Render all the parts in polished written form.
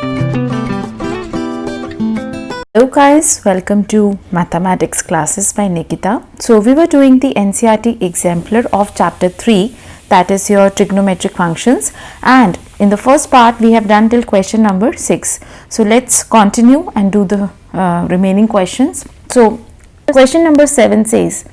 Hello guys, welcome to Mathematics classes by Nikita. So we were doing the NCERT exemplar of chapter 3, that is your trigonometric functions, and in the first part we have done till question number 6. So let's continue and do the remaining questions. So question number 7 says,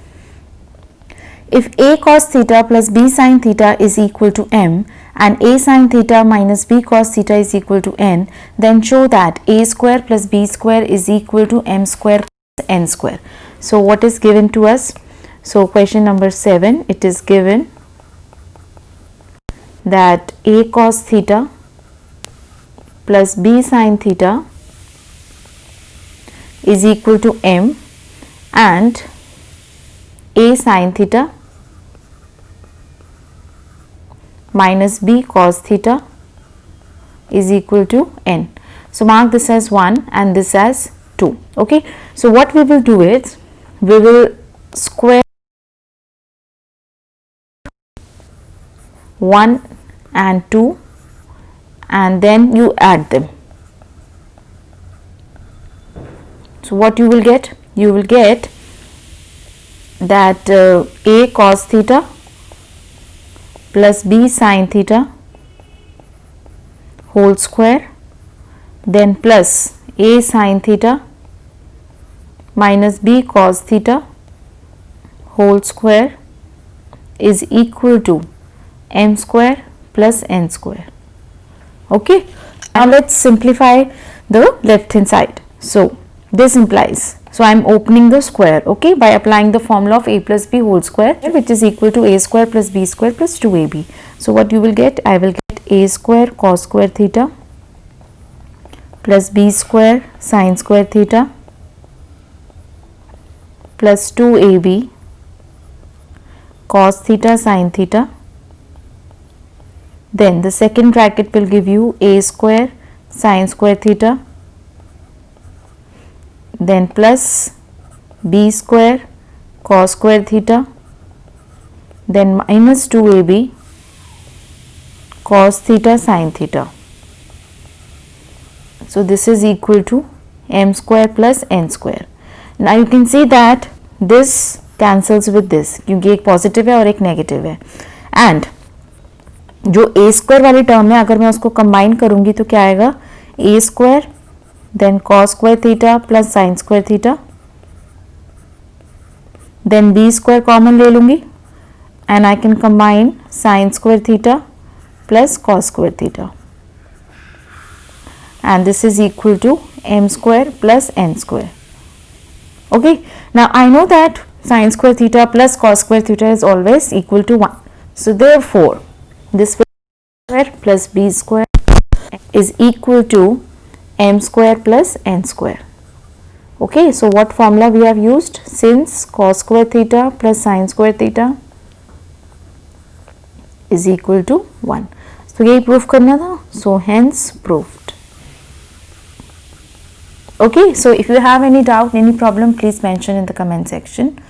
if a cos theta plus b sin theta is equal to m and a sin theta minus b cos theta is equal to n, then show that a square plus b square is equal to m square plus n square. So what is given to us? So question number 7, it is given that a cos theta plus b sin theta is equal to m and a sin theta minus b cos theta is equal to n. So mark this as 1 and this as 2. Okay. So what we will do is, we will square 1 and 2 and then you add them. So what you will get? You will get that a cos theta plus b sin theta whole square, then plus a sin theta minus b cos theta whole square is equal to m square plus n square. Okay. Now let's simplify the left hand side. So this implies, so I am opening the square, okay, by applying the formula of a plus b whole square, which is equal to a square plus b square plus 2ab. So what you will get? I will get a square cos square theta plus b square sin square theta plus 2ab cos theta sin theta. Then the second bracket will give you a square sin square theta, then plus b square cos square theta, then minus 2ab cos theta sin theta. So this is equal to m square plus n square. Now you can see that this cancels with this, क्योंकि एक positive है और एक negative है, and जो a square वाली term है अगर मैं उसको कंबाइन करूंगी तो क्या आएगा? a square then cos square theta plus sin square theta, then b square common ले लूँगी and I can combine sin square theta plus cos square theta, and this is equal to m square plus n square. Okay. Now I know that sin square theta plus cos square theta is always equal to 1. So therefore this square plus b square is equal to m square plus n square. Okay, so what formula we have used? Since cos square theta plus sin square theta is equal to 1. So यही proof करना था, so hence proved. Okay, so if you have any doubt, any problem, please mention in the comment section.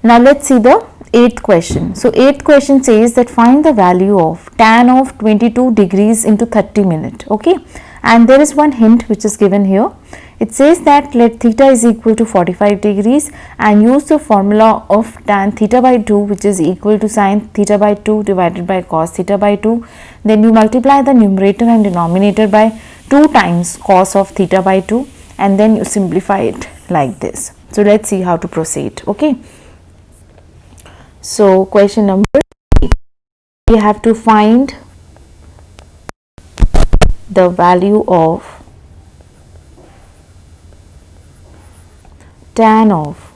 Now let's see the 8th question. So 8th question says that find the value of tan of 22 degrees into 30 minutes. Okay, and there is one hint which is given here. It says that let theta is equal to 45 degrees and use the formula of tan theta by 2, which is equal to sin theta by 2 divided by cos theta by 2. Then you multiply the numerator and denominator by 2 times cos of theta by 2, and then you simplify it like this. So let's see how to proceed. Okay. So question number 8, we have to find the value of tan of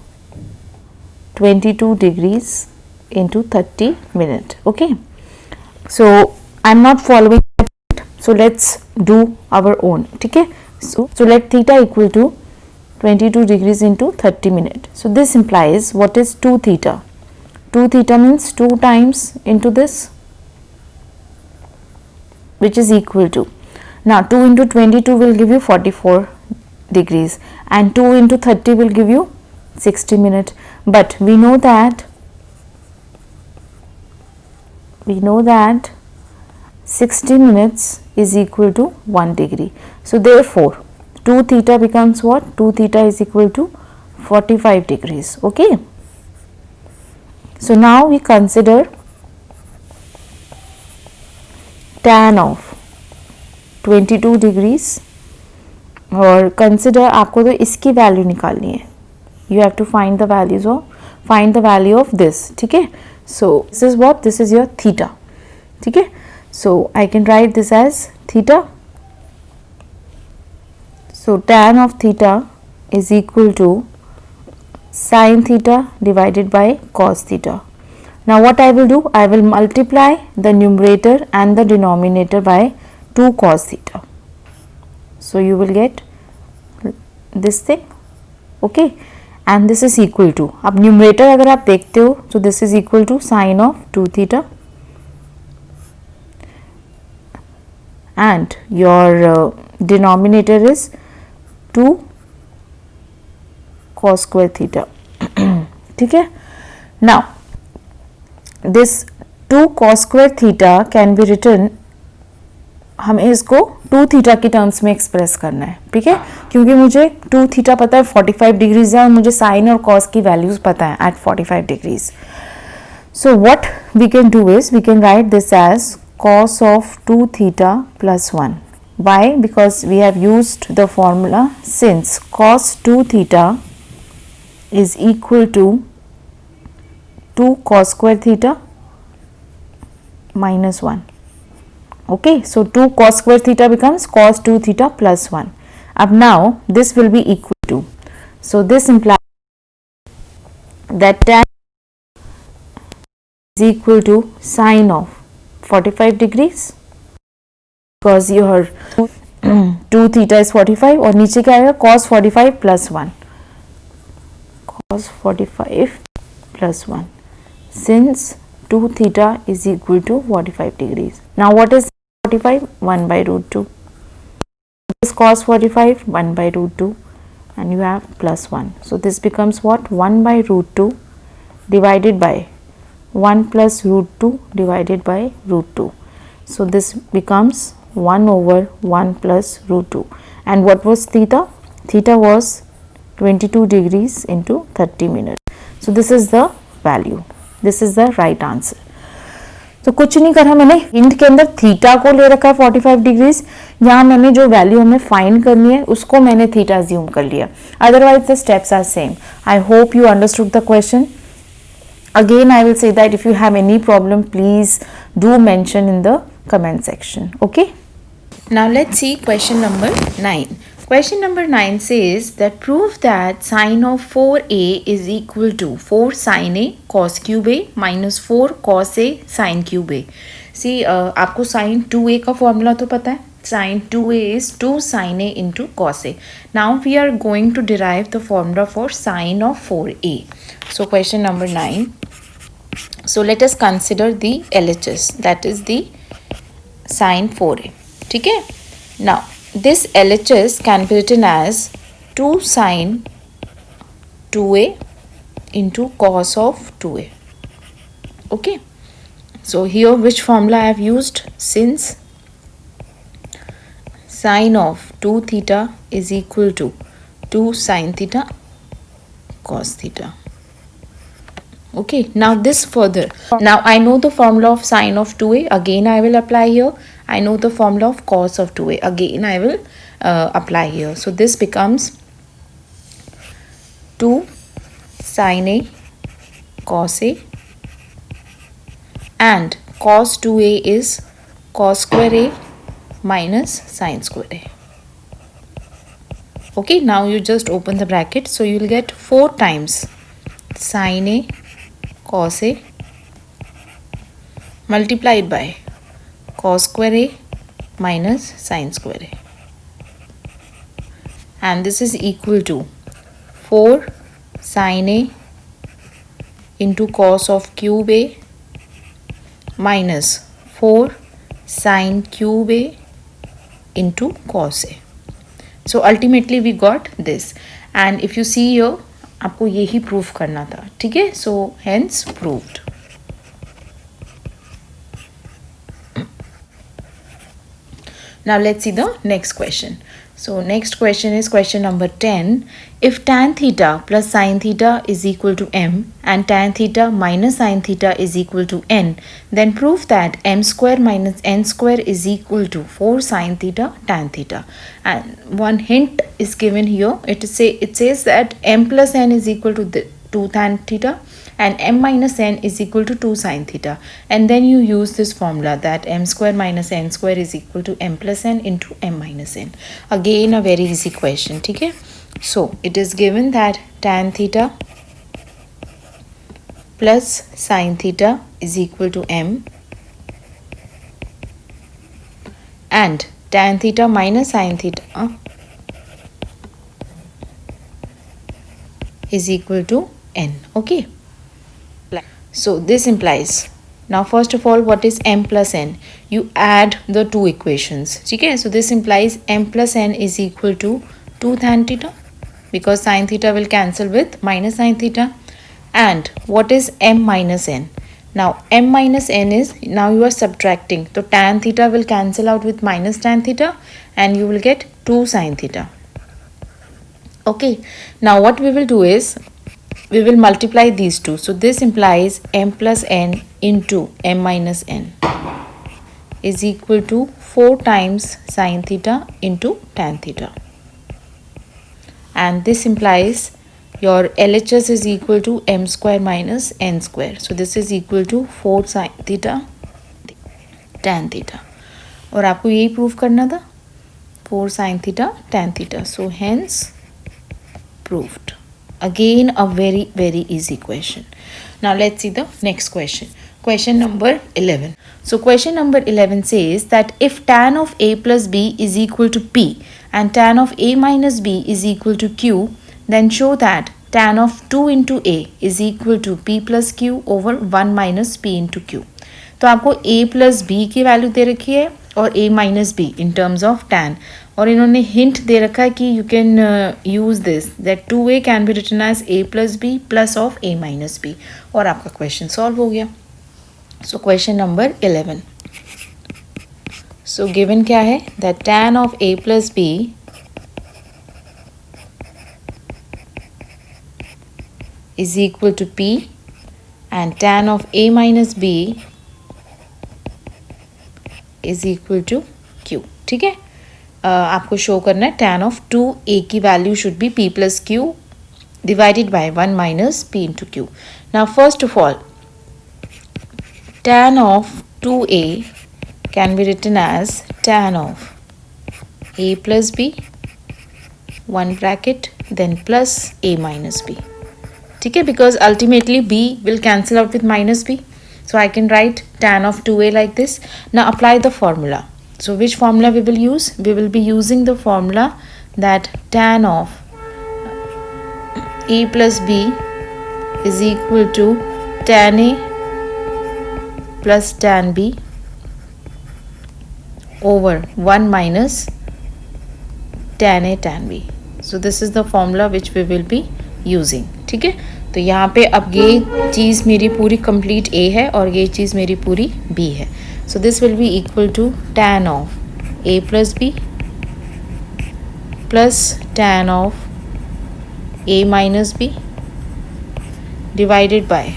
22 degrees into 30 minutes. Okay. So I am not following it. So let's do our own. Okay. So let theta equal to 22 degrees into 30 minutes. So this implies what is 2 theta? 2 theta means 2 times into this, which is equal to, now 2 into 22 will give you 44 degrees and 2 into 30 will give you 60 minutes. But we know that 60 minutes is equal to 1 degree. So therefore 2 theta becomes what? 2 theta is equal to 45 degrees. Okay. So now we consider tan of 22 degrees, और consider आपको तो इसकी value निकालनी है. You have to find the value of this. ठीक है. So this is what? This is your theta. ठीक है. So I can write this as theta. सो tan of theta is equal to sin theta divided by cos theta. Now what I will do? I will multiply the numerator and the denominator by 2 cos theta. So you will get this thing. Okay. And this is equal to, अब numerator अगर आप देखते हो, so this is equal to sin of 2 theta and your denominator is 2 cos square theta. ठीक है. Now this 2 cos square theta can be written, हमें इसको 2 theta की टर्म्स में एक्सप्रेस करना है. ठीक है. क्योंकि मुझे 2 थीटा पता है 45 डिग्रीज है और मुझे साइन और कॉस की वैल्यूज पता है at 45 degrees. So what we can do is we can write this as cos of 2 theta plus 1. Why? Because we have used the formula since cos 2 theta is equal to 2 cos square theta minus 1. Okay, so 2 cos square theta becomes cos 2 theta plus 1. Ab now this will be equal to, so this implies that tan is equal to sine of 45 degrees, because your 2 theta is 45 और नीचे क्या आएगा? cos 45 plus 1. cos 45 plus 1 since 2 theta is equal to 45 degrees. Now what is 45? 1 by root 2. What is cos 45? 1 by root 2 and you have plus 1. So this becomes what? 1 by root 2 divided by 1 plus root 2 divided by root 2. So this becomes 1 over 1 plus root 2. And what was theta? Theta was 22 degrees into 30 minutes. So this is the value. This is the right answer. तो कुछ नहीं करा मैंने, hint के अंदर theta को ले रखा है 45 डिग्रीज. यहाँ मैंने जो वैल्यू हमें फाइंड करनी है उसको मैंने थीटा अज्यूम कर लिया. Otherwise the steps are same. I hope you understood the question. Again, I will say that if you have any problem, please do mention in the comment section. Okay. Now let's see question number 9. Question number 9 says that prove that sine of 4a is equal to 4 sin a cos cube a minus 4 cos a sin cube a. See, आपको sin 2a का formula तो पता है. Sin 2a is 2 sin a into cos a. Now we are going to derive the formula for sine of 4a. So question number 9. So let us consider the LHS, that is the sin 4a. ठीक है. Now this LHS can be written as 2 sin 2a into cos of 2a. Okay. So here which formula I have used? Since sine of 2 theta is equal to 2 sin theta cos theta. Okay, now this further. Now I know the formula of sine of 2a. Again I will apply here. I know the formula of cos of 2a. Again I will apply here. So this becomes 2 sin a cos a and cos 2a is cos square a minus sin square a. Okay, now you just open the bracket. So you will get 4 times sin a cos a multiplied by cos square a minus sin square a, and this is equal to 4 sin a into cos of cube a minus 4 sin cube a into cos a. So ultimately we got this, and if you see here आपको यही proof करना था. ठीक है. So hence proved. Now let's see the next question. So next question is question number 10. If tan theta plus sin theta is equal to m and tan theta minus sin theta is equal to n, then prove that m square minus n square is equal to 4 sin theta tan theta. And one hint is given here. It says that m plus n is equal to 2 tan theta and m minus n is equal to 2 sin theta, and then you use this formula that m square minus n square is equal to m plus n into m minus n. Again a very easy question. Okay, so it is given that tan theta plus sin theta is equal to m and tan theta minus sin theta is equal to n. Okay, so this implies, now first of all, what is m plus n? You add the two equations. Okay, so this implies m plus n is equal to 2 tan theta, because sin theta will cancel with minus sin theta. And what is m minus n? Now m minus n is, now you are subtracting, so tan theta will cancel out with minus tan theta and you will get 2 sin theta. Okay, now what we will do is we will multiply these two. So this implies m plus n into m minus n is equal to 4 times sin theta into tan theta. And this implies your LHS is equal to m square minus n square. So this is equal to 4 sin theta tan theta. और आपको यही prove करना था, 4 sin theta tan theta. So hence proved. Again a very easy question. Now let's see the next question. Question number 11. So question number 11 says that if tan of a plus b is equal to p and tan of a minus b is equal to q, then show that tan of 2 into a is equal to p plus q over 1 minus p into q. तो आपको a plus b की value दे रखी है और a minus b in terms of tan, और इन्होंने hint दे रखा है कि you can use this that 2a can be written as a plus B plus of a minus B, और आपका क्वेश्चन सॉल्व हो गया. So question number 11. So given क्या है that tan of a plus B is equal to p and tan of a minus b is equal to q. ठीक है, आपको show करना है tan ऑफ 2a की value should be p plus q divided by 1 minus p into q. Now first of all tan of 2a can be written as tan of a plus b 1 bracket then plus a minus b. ठीक है, because ultimately b will cancel out with minus b, so I can write tan of 2a like this. Now apply the formula. So which formula we will use? We will be using the formula that tan of a plus b is equal to tan a plus tan b over 1 minus tan a tan b. So this is the formula which we will be using. ठीक है, तो यहाँ पे अब ये चीज़ मेरी पूरी complete a है और ये चीज़ मेरी पूरी b है. So this will be equal to tan of a plus b plus tan of a minus b divided by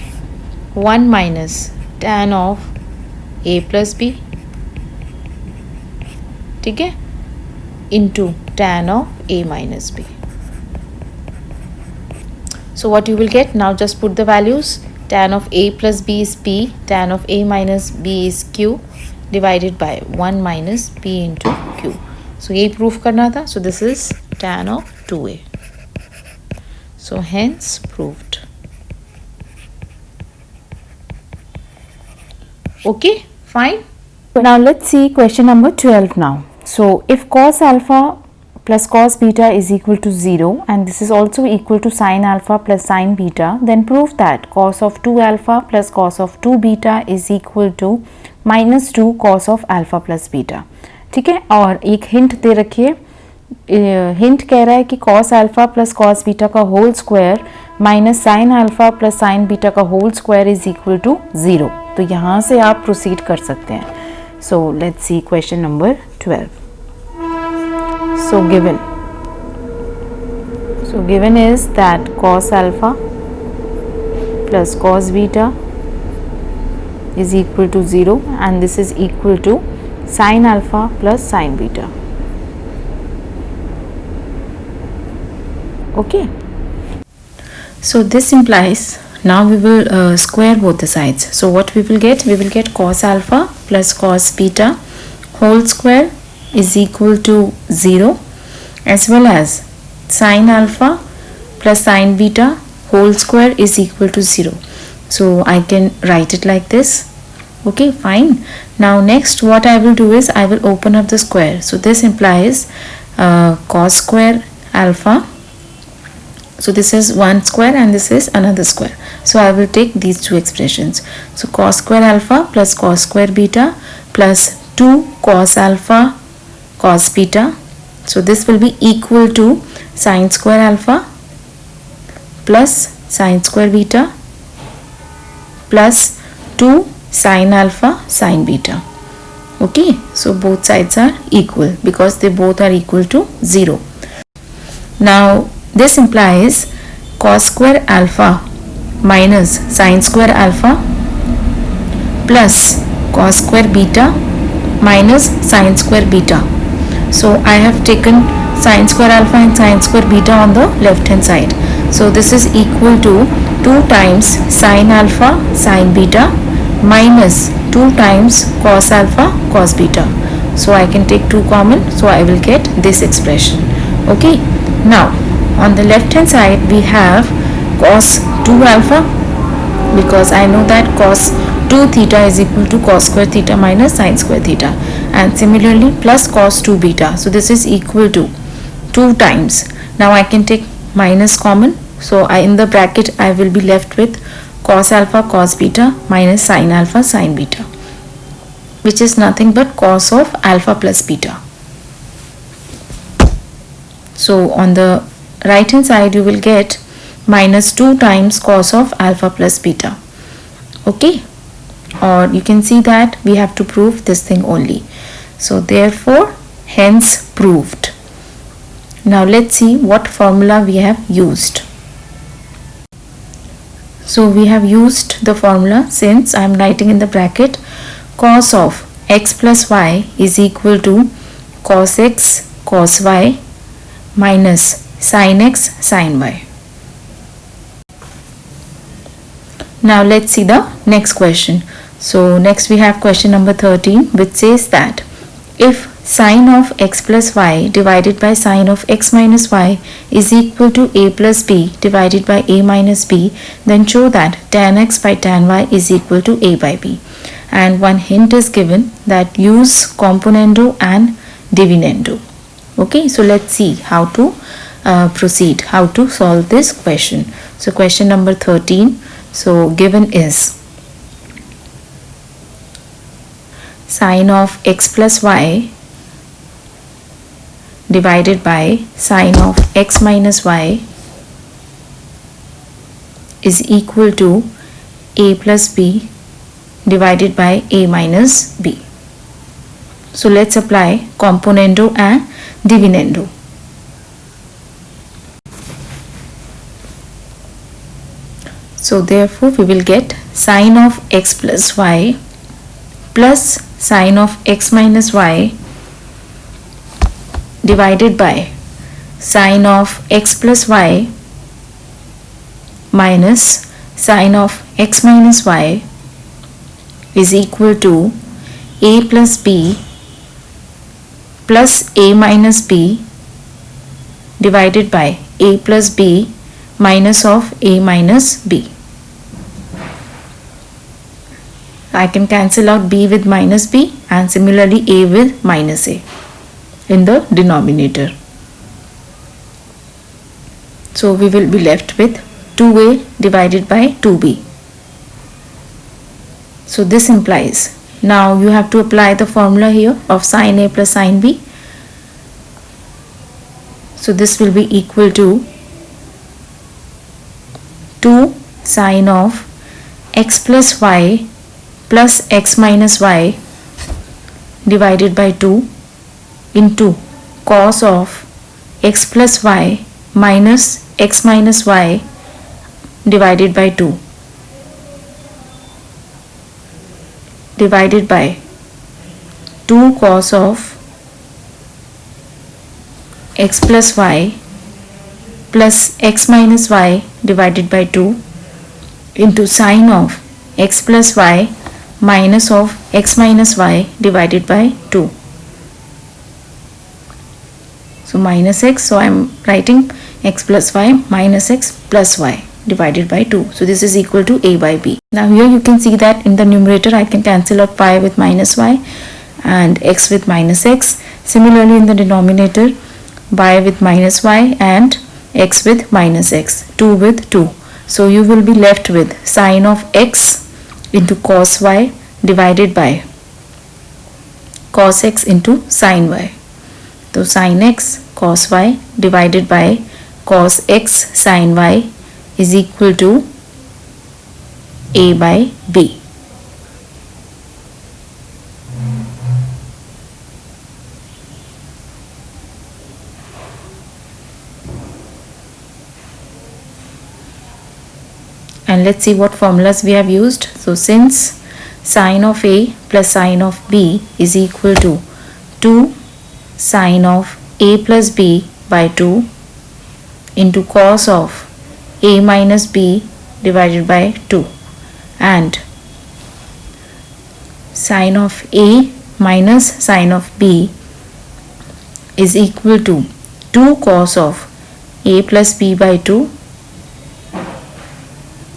1 minus tan of a plus b, ठीक है, into tan of a minus b. So what you will get, now just put the values. Tan of a plus b is p, tan of a minus b is q divided by 1 minus p into q. So ये proof करना था. So this is tan of 2a. So hence proved. Okay, fine. Now let's see question number 12 now. So if cos alpha plus cos beta is equal to 0 and this is also equal to sin alpha plus sin beta, then prove that cos of 2 alpha plus cos of 2 beta is equal to minus 2 cos of alpha plus beta. ठीक है, और एक hint दे रखिए. Hint कह रहा है कि cos alpha plus cos beta का whole square minus sin alpha plus sin beta का whole square is equal to 0. तो यहाँ से आप प्रोसीड कर सकते हैं. So let's see question number 12. So given is that cos alpha plus cos beta is equal to 0, and this is equal to sin alpha plus sin beta. Okay, so this implies now we will square both the sides. So what we will get? We will get cos alpha plus cos beta whole square is equal to 0, as well as sin alpha plus sin beta whole square is equal to 0. So I can write it like this. Okay, fine. Now next what I will do is I will open up the square. So this implies cos square alpha. So this is one square and this is another square. So I will take these two expressions. So cos square alpha plus cos square beta plus 2 cos alpha cos beta. So this will be equal to sin square alpha plus sin square beta plus 2 sin alpha sin beta. Okay, so both sides are equal because they both are equal to 0. Now this implies cos square alpha minus sin square alpha plus cos square beta minus sin square beta. So I have taken sin square alpha and sin square beta on the left hand side. So this is equal to 2 times sin alpha sin beta minus 2 times cos alpha cos beta. So I can take 2 common, so I will get this expression. Okay, now on the left hand side we have cos 2 alpha, because I know that cos 2 theta is equal to cos square theta minus sin square theta, and similarly plus cos 2 beta. So this is equal to 2 times. Now I can take minus common, so in the bracket I will be left with cos alpha cos beta minus sin alpha sin beta, which is nothing but cos of alpha plus beta. So on the right hand side you will get minus 2 times cos of alpha plus beta. Okay, or you can see that we have to prove this thing only. So therefore hence proved. Now let's see what formula we have used. So we have used the formula, since I am writing in the bracket cos of x plus y is equal to cos x cos y minus sin x sin y. Now let's see the next question. So next we have question number 13, which says that if sin of x plus y divided by sin of x minus y is equal to a plus b divided by a minus b, then show that tan x by tan y is equal to a by b. And one hint is given that use componendo and dividendo. Okay, so let's see how to proceed, how to solve this question. So question number 13, so given is sin of x plus y divided by sin of x minus y is equal to a plus b divided by a minus b. So let's apply componendo and dividendo. So therefore we will get sin of x plus y plus sin of x minus y divided by sin of x plus y minus sin of x minus y is equal to a plus b plus a minus b divided by a plus b minus of a minus b. I can cancel out b with minus b and similarly a with minus a in the denominator. So we will be left with 2a divided by 2b. So this implies, now you have to apply the formula here of sin a plus sin b. So this will be equal to 2 sin of x plus y plus x minus y divided by 2 into cos of x plus y minus x minus y divided by 2 divided by 2 cos of x plus y plus x minus y divided by 2 into sine of x plus y minus of x minus y divided by 2. So minus x, so I am writing x plus y minus x plus y divided by 2. So this is equal to a by b. Now here you can see that in the numerator I can cancel out pi with minus y and x with minus x. Similarly in the denominator, y with minus y and x with minus x, 2 with 2. So you will be left with sine of x into cos y divided by cos x into sine y. So sine x cos y divided by cos x sine y is equal to a by b. And let's see what formulas we have used. So since sine of a plus sine of b is equal to 2 sine of a plus b by 2 into cos of a minus b divided by 2, and sine of a minus sine of b is equal to 2 cos of a plus b by 2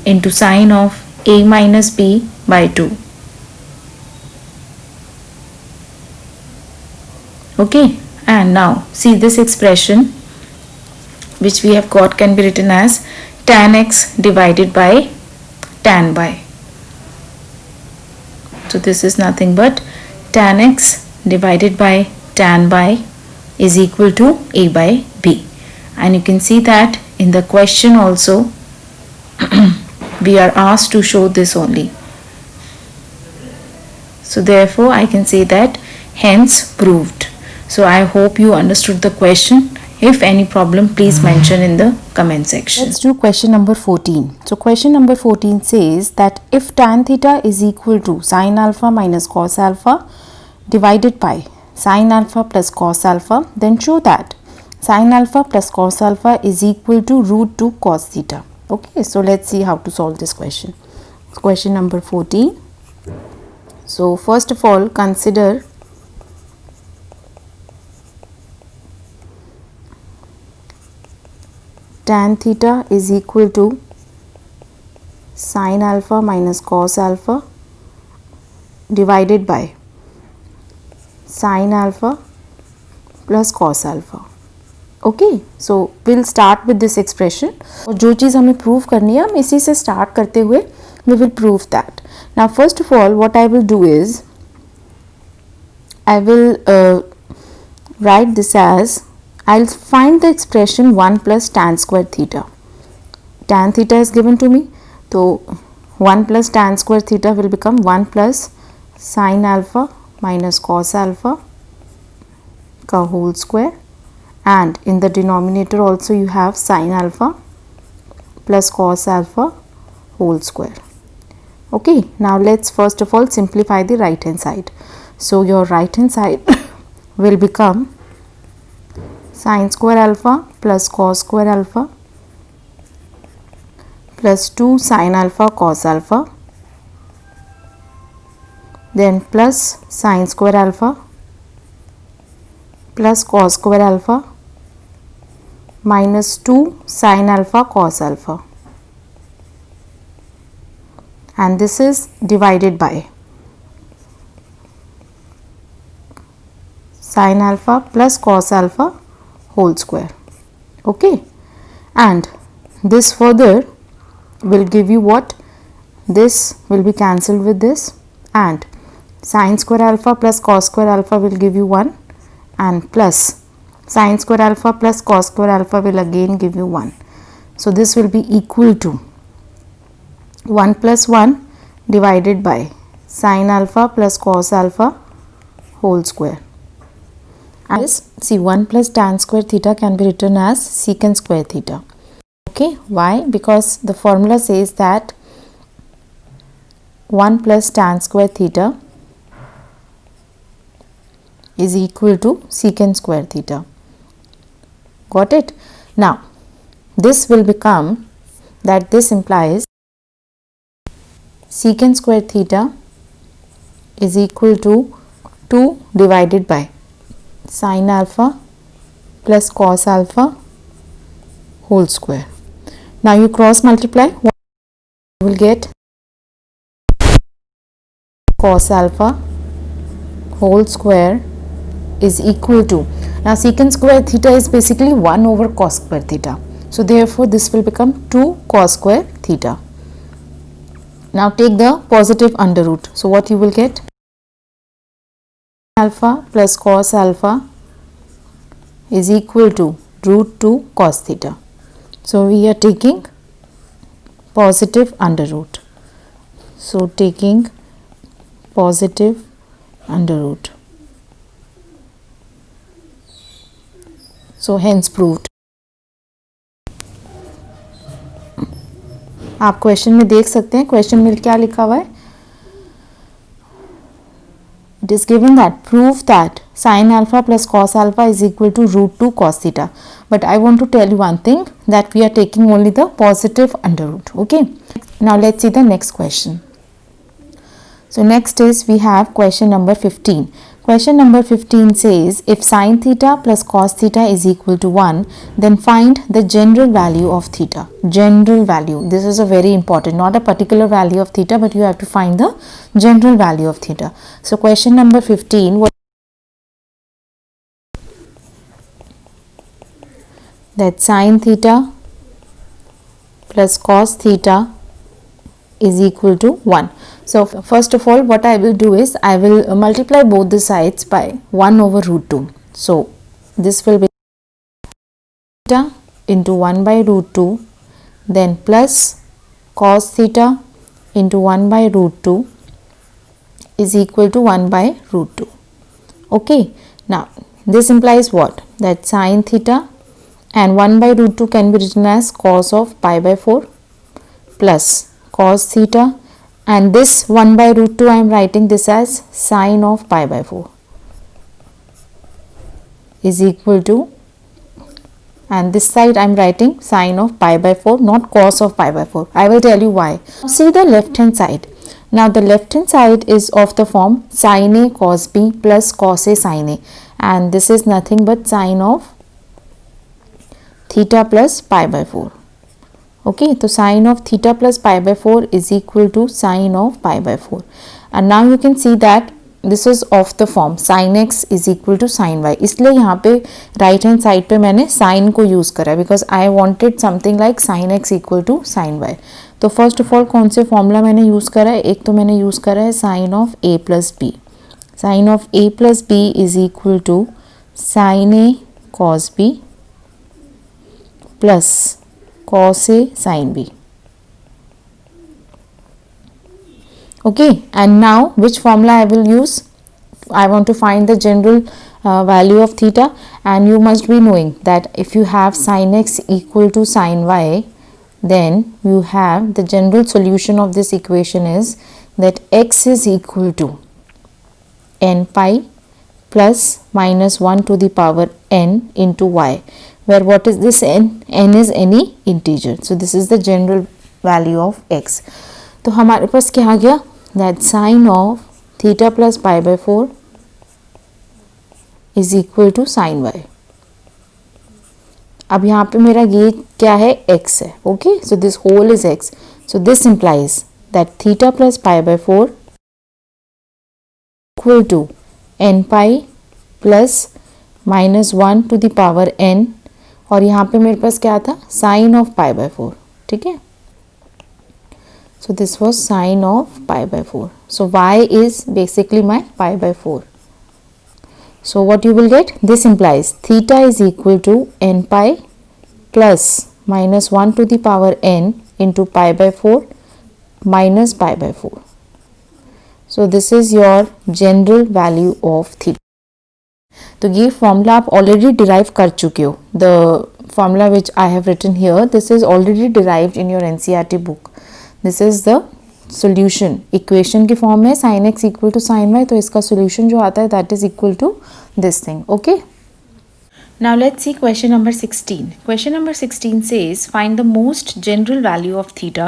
into sine of a minus b by 2. Okay, and now see this expression which we have got can be written as tan x divided by tan y. So this is nothing but tan x divided by tan y is equal to a by b. And you can see that in the question also we are asked to show this only. So therefore I can say that hence proved. So I hope you understood the question. If any problem, please mention in the comment section. Let's do question number 14. So question number 14 says that if tan theta is equal to sine alpha minus cos alpha divided by sine alpha plus cos alpha, then show that sine alpha plus cos alpha is equal to root 2 cos theta. Okay, so let's see how to solve this question. Question number 14. So first of all, consider tan theta is equal to sine alpha minus cos alpha divided by sine alpha plus cos alpha. Okay, so we'll start with this expression. और जो चीज़ हमें prove करनी है हम इसी से start करते हुए we will prove that. Now first of all what I will do is I will write this as, I'll find the expression 1 plus tan square theta. Tan theta is given to me, so 1 plus tan square theta will become 1 plus sine alpha minus cos alpha ka whole square, and in the denominator also you have sine alpha plus cos alpha whole square. Okay, now let's first of all simplify the right hand side. So your right hand side will become sine square alpha plus cos square alpha plus 2 sine alpha cos alpha, then plus sine square alpha plus cos square alpha minus 2 sine alpha cos alpha, and this is divided by sine alpha plus cos alpha whole square. Okay, and this further will give you what? This will be cancelled with this, and sine square alpha plus cos square alpha will give you 1, and plus sine square alpha plus cos square alpha will again give you 1. So this will be equal to 1 plus 1 divided by sine alpha plus cos alpha whole square, As see 1 plus tan square theta can be written as secant square theta. Okay, why? Because the formula says that 1 plus tan square theta is equal to secant square theta. Got it? Now this will become that this implies secant square theta is equal to 2 divided by sin alpha plus cos alpha whole square. Now you cross multiply, what you will get? Cos alpha whole square is equal to, now secant square theta is basically 1 over cos square theta. So therefore this will become 2 cos square theta. Now take the positive under root. So what you will get? Alpha plus cos alpha is equal to root 2 cos theta. So we are taking positive under root. So taking positive under root. So hence proved. आप question में देख सकते हैं, question में क्या लिखा हुआ है? It is given that prove that sin alpha plus cos alpha is equal to root 2 cos theta. But I want to tell you one thing, that we are taking only the positive under root. Okay. Now let's see the next question. So next is we have question number 15. Question number 15 says if sin theta plus cos theta is equal to 1, then find the general value of theta. General value. This is a very important, not a particular value of theta, but you have to find the general value of theta. So question number 15, that sin theta plus cos theta is equal to 1. So first of all what I will do is I will multiply both the sides by 1 over root 2. So this will be theta into 1 by root 2, then plus cos theta into 1 by root 2 is equal to 1 by root 2. Okay. Now this implies what? That sin theta and 1 by root 2 can be written as cos of pi by 4 plus cos theta, and this 1 by root 2 I am writing this as sin of pi by 4 is equal to, and this side I am writing sin of pi by 4, not cos of pi by 4. I will tell you why. See the left hand side. Now the left hand side is of the form sin A cos B plus cos A sin A, and this is nothing but sin of theta plus pi by 4. Okay, so sin of theta plus pi by 4 is equal to sin of pi by 4. And now you can see that this is of the form sin x is equal to sin y. इसलिए यहाँ पे right hand side पे मैंने sin को use करा है, because I wanted something like sin x equal to sin y. तो first of all कौन से फॉर्मूला मैंने यूज़ करा है? एक तो मैंने यूज़ करा है sin of a plus B. sin of a plus B is equal to sin a cos b plus cos A sin B. Okay, and now which formula I will use? I want to find the general value of theta, and you must be knowing that if you have sin x equal to sin y, then you have the general solution of this equation is that x is equal to n pi plus minus 1 to the power n into y, where what is this n? n is any integer. So this is the general value of x. तो हमारे पास क्या आ गया? That sin of theta plus pi by 4 is equal to sin y. अब यहाँ पे मेरा ये क्या है? x है. Okay, so this whole is x. So this implies that theta plus pi by 4 equal to n pi plus minus 1 to the power n, और यहाँ पे मेरे पास क्या था? Sine of pi by 4. ठीक है, so this was sine of pi by 4. So y is basically my pi by 4. So what you will get? This implies theta is equal to n pi plus minus 1 to the power n into pi by 4 minus pi by 4. So this is your general value of theta. तो ये formula आप already derive कर चुके हो. The formula which I have written here, this is already derived in your NCERT book. This is the solution. Equation के form में sine X equal to sine Y, तो इसका सोल्यूशन जो आता है that is equal to this thing. Okay. Now let's see question number 16. Question number 16 says find the most general value of theta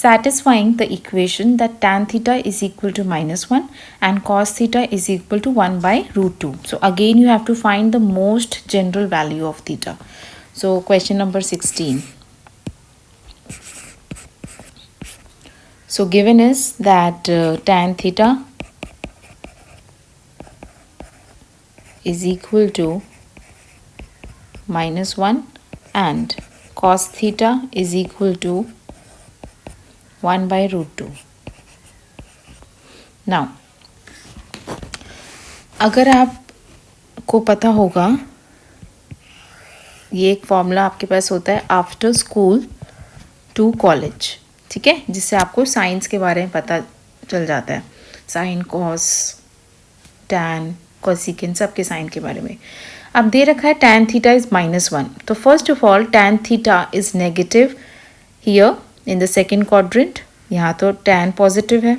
satisfying the equation that tan theta is equal to -1 and cos theta is equal to 1 by root 2. So again you have to find the most general value of theta. So question number 16. So given is that tan theta is equal to -1 and cos theta is equal to 1 by root 2. Now अगर आपको पता होगा, ये एक formula आपके पास होता है after school to college, ठीक है, जिससे आपको साइंस के बारे में पता चल जाता है. साइन, कॉस, टैन, कोसिकेंट, सबके साइन के बारे में. अब दे रखा है tan थीटा इज -1. तो first of all tan theta is negative here in the second quadrant. यहाँ तो tan पॉजिटिव है.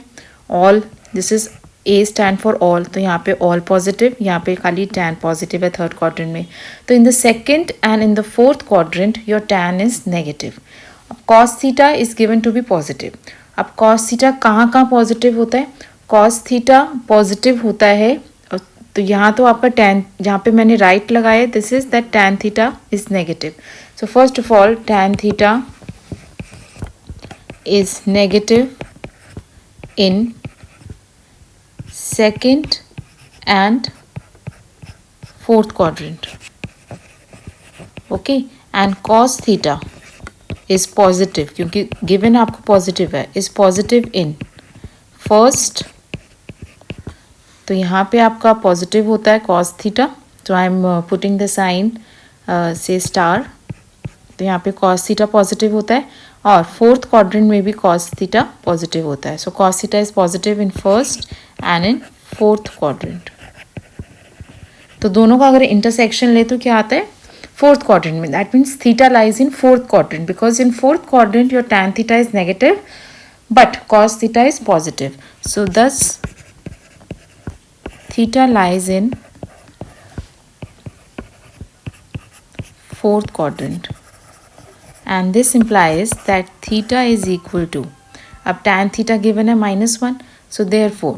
All, this is A stand for all, तो यहाँ पे ऑल पॉजिटिव, यहाँ पे खाली tan पॉजिटिव है थर्ड क्वाड्रेंट में. तो in the second and in the fourth quadrant your tan is negative. अब cos theta is given to be positive. अब cos थीटा कहाँ कहाँ पॉजिटिव होता है? cos थीटा पॉजिटिव होता है, तो यहाँ तो आपका tan, जहाँ पे मैंने राइट लगाया, this is that tan theta is negative. So first of all tan theta is negative in second and fourth quadrant. Okay. And cos theta is positive, क्योंकि गिवन आपको पॉजिटिव है, इज पॉजिटिव इन फर्स्ट. तो यहाँ पे आपका positive होता है cos theta, तो I am putting the sign से स्टार. तो यहाँ पे cos थीटा पॉजिटिव होता है और फोर्थ क्वाड्रेंट में भी cos थीटा पॉजिटिव होता है. सो cos theta is positive in first and in fourth quadrant. तो दोनों का अगर इंटरसेक्शन ले तो क्या आता है? फोर्थ क्वाड्रेंट में. That means theta lies in fourth quadrant, because in fourth quadrant your tan theta is negative but cos theta is positive. So this theta lies in fourth quadrant and this implies that theta is equal to, अब tan theta given है -1, so therefore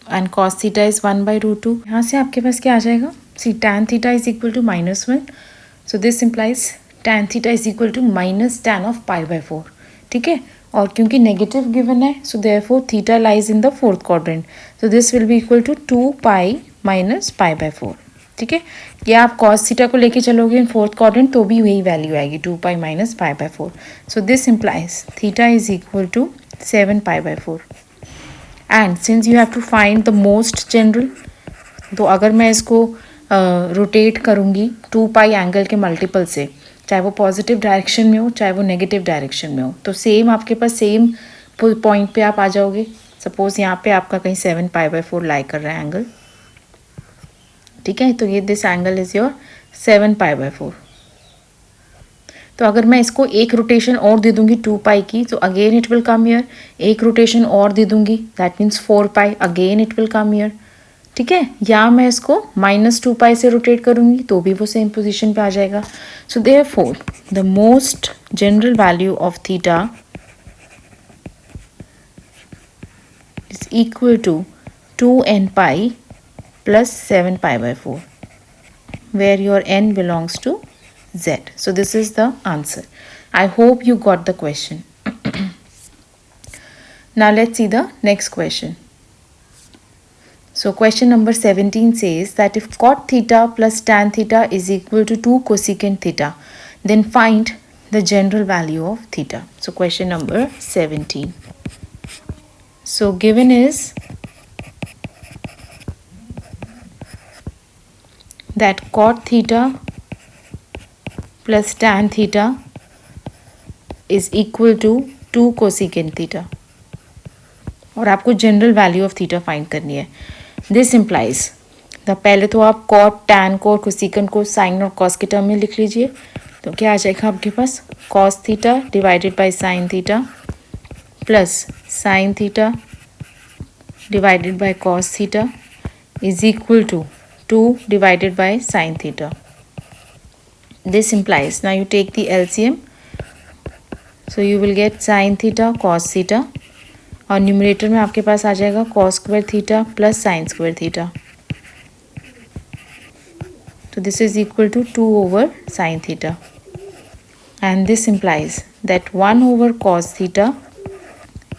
and cos theta is 1 by root 2. यहाँ से आपके पास क्या आ जाएगा? See, tan theta is equal to -1, so this implies tan theta is equal to minus tan of pi by 4. ठीक है, और क्योंकि नेगेटिव गिवन है, so therefore theta lies in the fourth quadrant, so this will be equal to 2 pi minus pi by 4. ठीक है, या आप cos theta को लेके चलोगे इन फोर्थ क्वाड्रेंट तो भी वही वैल्यू आएगी 2 pi minus pi by 4. So this implies theta is equal to 7 pi by 4. And since you have to find the most general, तो अगर मैं इसको रोटेट करूँगी 2 पाई एंगल के मल्टीपल से, चाहे वो पॉजिटिव डायरेक्शन में हो चाहे वो नेगेटिव डायरेक्शन में हो, तो सेम आपके पास सेम पॉइंट पे आप आ जाओगे. सपोज यहाँ पे आपका कहीं 7 पाई बाय 4 लाई कर रहा है एंगल. ठीक है, तो ये this angle is your 7 pi by 4. तो अगर मैं इसको एक रोटेशन और दे दूंगी 2 पाई की, तो again it will come here. एक रोटेशन और दे दूंगी, that means 4 pi, again it will come here. ठीक है, या मैं इसको -2 पाई से रोटेट करूंगी तो भी वो सेम पोजीशन पे आ जाएगा. So therefore the most general value of theta is equal to 2n pi plus 7 pi by 4, where your n belongs to z. So this is the answer. I hope you got the question. Now let's see the next question. So question number 17 says that if cot theta plus tan theta is equal to 2 cosecant theta, then find the general value of theta. So question number 17. So given is that cot theta plus tan theta is equal to 2 cosecant theta, और आपको general value of theta find करनी है. This implies the तो पहले तो आप cot, tan को, कोसिकन को साइन और कॉस के टर्म में लिख लीजिए। तो क्या आ जाएगा आपके पास, cos theta divided by sine theta plus sine theta divided by cos theta is equal to 2 divided by sin theta. This implies, now you take the LCM, so you will get sin theta cos theta और numerator में आपके पास आ जाएगा cos square theta plus sin square theta. So this is equal to 2 over sin theta, and this implies that 1 over cos theta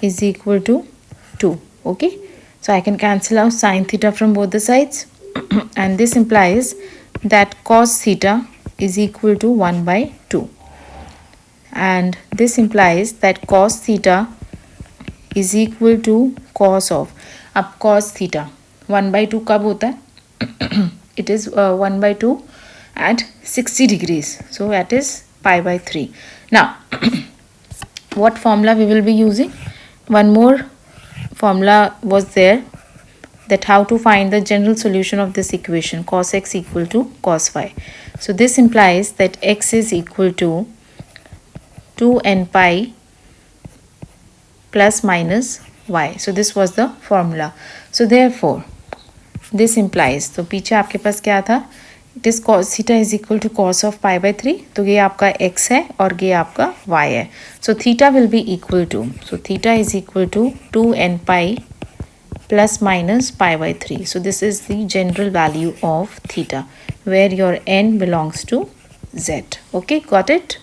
is equal to 2. Okay, so I can cancel out sin theta from both the sides and this implies that cos theta is equal to 1 by 2, and this implies that cos theta is equal to cos of, अब cos theta 1 by 2 कब होता है it is 1 by 2 at 60 degrees, so that is pi by 3. Now what formula we will be using? One more formula was there, that how to find the general solution of this equation, cos x equal to cos y. So this implies that x is equal to 2n pi plus minus y. So this was the formula. So therefore this implies, तो पीछे आपके पास क्या था, it is cos theta is equal to cos of pi by 3. तो ये आपका x है और ये आपका y है. So theta will be equal to, so theta is equal to 2n pi plus minus pi by 3. So this is the general value of theta where your n belongs to z. Okay, got it?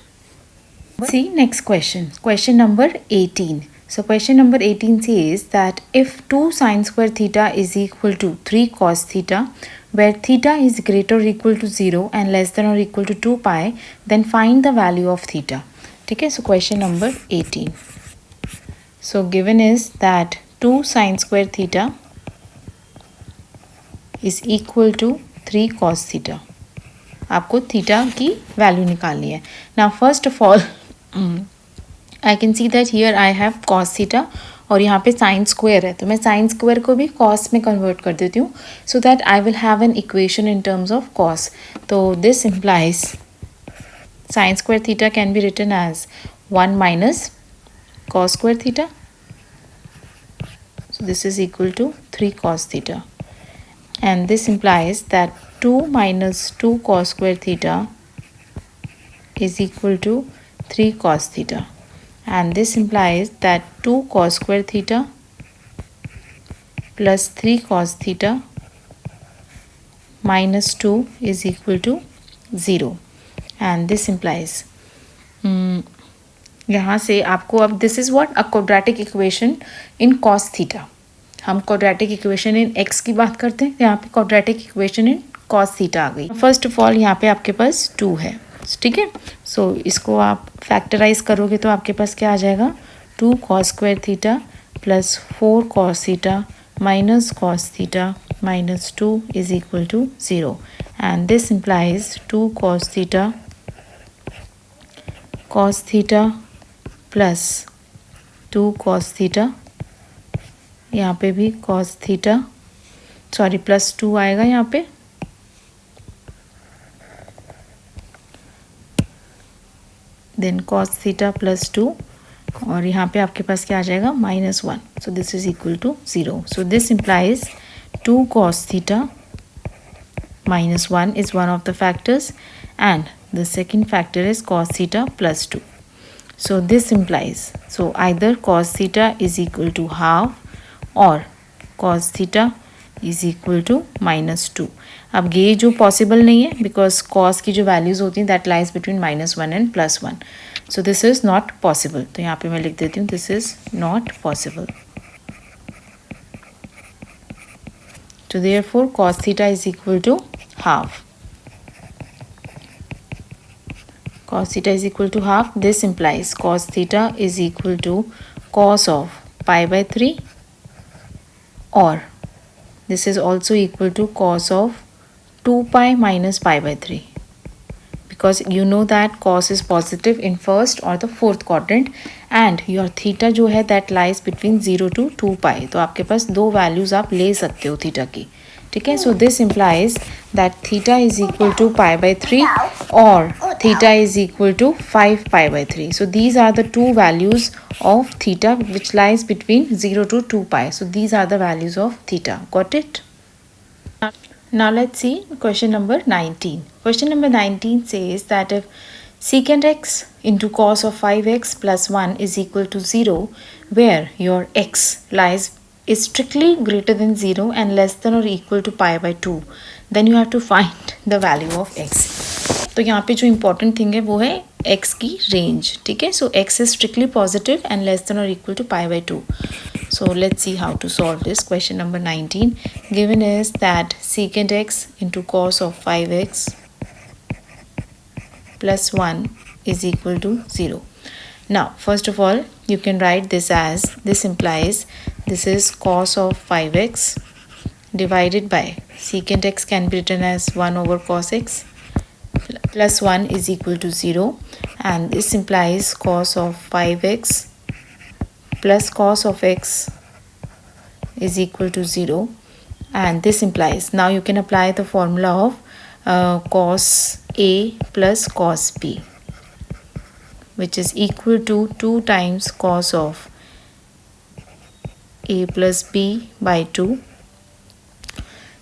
See next question. Question number 18. So question number 18 says that if 2 sin square theta is equal to 3 cos theta, where theta is greater or equal to 0 and less than or equal to 2 pi, then find the value of theta. ठीक है, so question number 18. So given is that 2 sin square theta is equal to 3 cos theta. आपको theta की value निकालनी है. Now first of all I can see that here I have cos theta और यहाँ पे sin square है, तो मैं sin square को भी cos में convert कर देती हूँ so that I will have an equation in terms of cos. तो this implies sin square theta can be written as 1 minus cos square theta. So this is equal to 3 cos theta, and this implies that 2 minus 2 cos square theta is equal to 3 cos theta, and this implies that 2 cos square theta plus 3 cos theta minus 2 is equal to 0, and this implies यहाँ से आपको अब this is what a quadratic equation in cos theta. हम quadratic equation in X की बात करते हैं, यहाँ पे quadratic equation in cos theta आ गई. फर्स्ट ऑफ ऑल यहाँ पे आपके पास 2 है, ठीक है. सो इसको आप फैक्टराइज करोगे तो आपके पास क्या आ जाएगा, 2 cos square theta plus 4 cos theta minus cos theta minus 2 is equal to 0, and this implies 2 cos theta plus 2 cos theta, यहाँ पे भी cos theta, सॉरी प्लस 2 आएगा यहाँ पे, देन cos theta प्लस 2, और यहाँ पे आपके पास क्या आ जाएगा, -1. So this is equal to 0. So this implies 2 cos theta -1 is one of the factors, and the second factor is cos theta plus 2. So this implies, so either cos theta is equal to half or cos theta is equal to -2. अब ये जो possible नहीं है because cos की जो values होती हैं that lies between -1 and +1. So this is not possible. तो यहाँ पे मैं लिख देती हूँ this is not possible. So therefore cos theta is equal to half. Cos theta is equal to half. This implies cos theta is equal to cos of pi by 3, or this is also equal to cos of 2 pi minus pi by 3, because you know that cos is positive in first or the fourth quadrant and your theta जो है that lies between 0 to 2 pi. तो आपके पास दो values आप ले सकते हो theta की. ठीक है. So this implies that theta is equal to pi by 3 or theta is equal to 5 pi by 3. So these are the two values of theta which lies between 0 to 2 pi. So these are the values of theta. Got it? Now let's see question number 19. Question number 19 says that if secant x into cos of 5x plus 1 is equal to 0, where your x lies is strictly greater than 0 and less than or equal to pi by 2, then you have to find the value of x. तो यहाँ पे जो important thing है वो है x की range. ठीक है. So x is strictly positive and less than or equal to pi by 2. So let's see how to solve this. Question number 19 given is that secant x into cos of 5x plus 1 is equal to 0. Now first of all you can write this as, this implies this is cos of 5x divided by secant x can be written as 1 over cos x plus 1 is equal to 0, and this implies cos of 5x plus cos of x is equal to 0, and this implies, now you can apply the formula of cos A plus cos B, which is equal to 2 times cos of A plus B by 2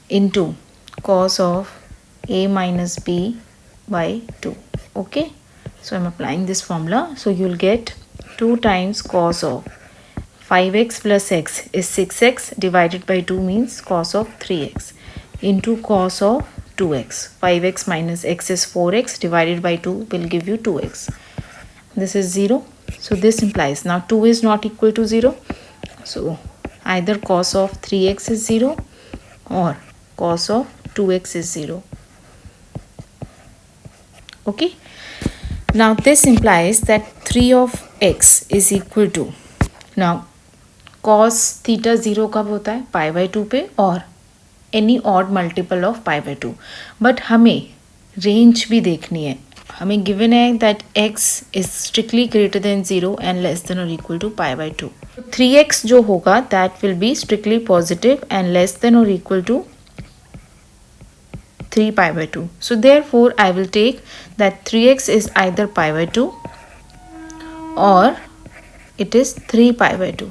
into cos of A minus B by 2. Okay, so I'm applying this formula. So you'll get 2 times cos of 5x plus x is 6x divided by 2 means cos of 3x into cos of 2x. 5x minus x is 4x divided by 2 will give you 2x. This is 0. So this implies, now 2 is not equal to 0. So either cos of 3x is 0 or cos of 2x is 0. Okay. Now this implies that 3 of x is equal to, now cos theta 0 कब होता है? pi by 2 पे और any odd multiple of pi by 2. But हमें range भी देखनी है. हमें given है that x is strictly greater than 0 and less than or equal to pi by 2. 3x जो होगा that will be strictly positive and less than or equal to 3 pi by 2. So therefore I will take that 3x is either pi by 2 or it is 3 pi by 2.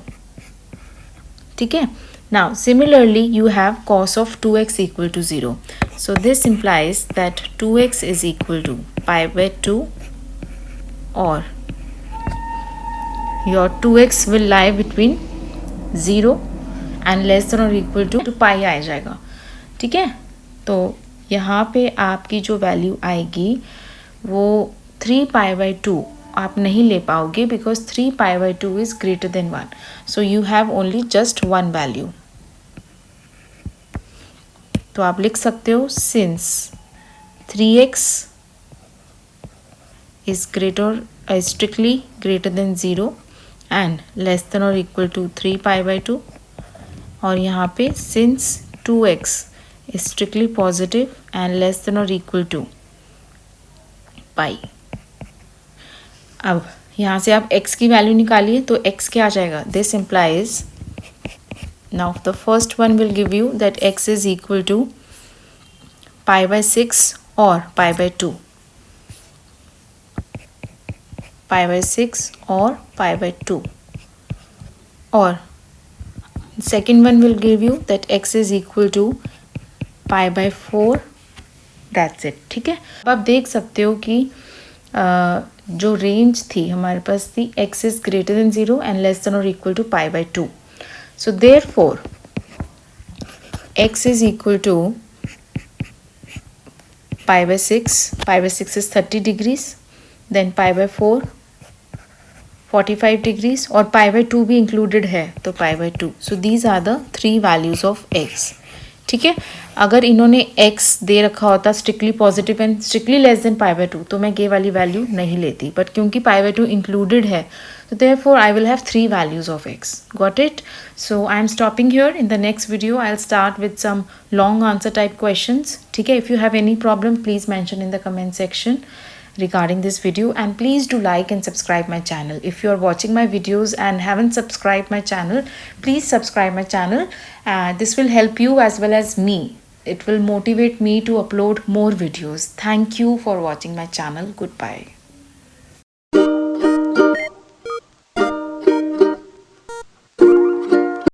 ठीक है. Now similarly you have cos of 2x equal to 0. So this implies that 2x is equal to pi by 2 or your 2x will lie between 0 and less than or equal to pi आ जाएगा. ठीक है. तो यहाँ पे आपकी जो value आएगी वो 3 pi by 2 आप नहीं ले पाओगे because 3 pi by 2 is greater than 1. So you have only just one value. तो आप लिख सकते हो since 3x is strictly greater than 0 and less than or equal to 3 pi by 2, और यहाँ पे since 2x is strictly positive and less than or equal to pi. अब यहाँ से आप x की वैल्यू निकालिए तो x क्या आ जाएगा? This implies, now the first one will give you that x is equal to pi by 6 or pi by 2. Pi by 6 or pi by 2. Or second one will give you that x is equal to pi by 4. That's it. ठीक है. अब आप देख सकते हो कि जो range थी हमारे पास थी x is greater than 0 and less than or equal to pi by 2. So therefore x is equal to pi by 6. Pi by 6 is 30 degrees. Then pi by 4 45 degrees और pi by 2 भी included है तो pi by 2. So these are the 3 values of x. ठीक है. अगर इन्होंने x दे रखा होता strictly positive and strictly less than pi by 2 तो मैं ये वाली वैल्यू नहीं लेती, बट क्योंकि पाई बाय 2 इंक्लूडेड है तो therefore I will have 3 values of x. Got it? So I am stopping here. In the next video I'll start with some long answer type questions. ठीक है. If you have any problem please mention in the comment section regarding this video, and please do like and subscribe my channel. If you are watching my videos and haven't subscribed my channel, please subscribe my channel. This will help you as well as me it will motivate me to upload more videos. Thank you for watching my channel. Goodbye.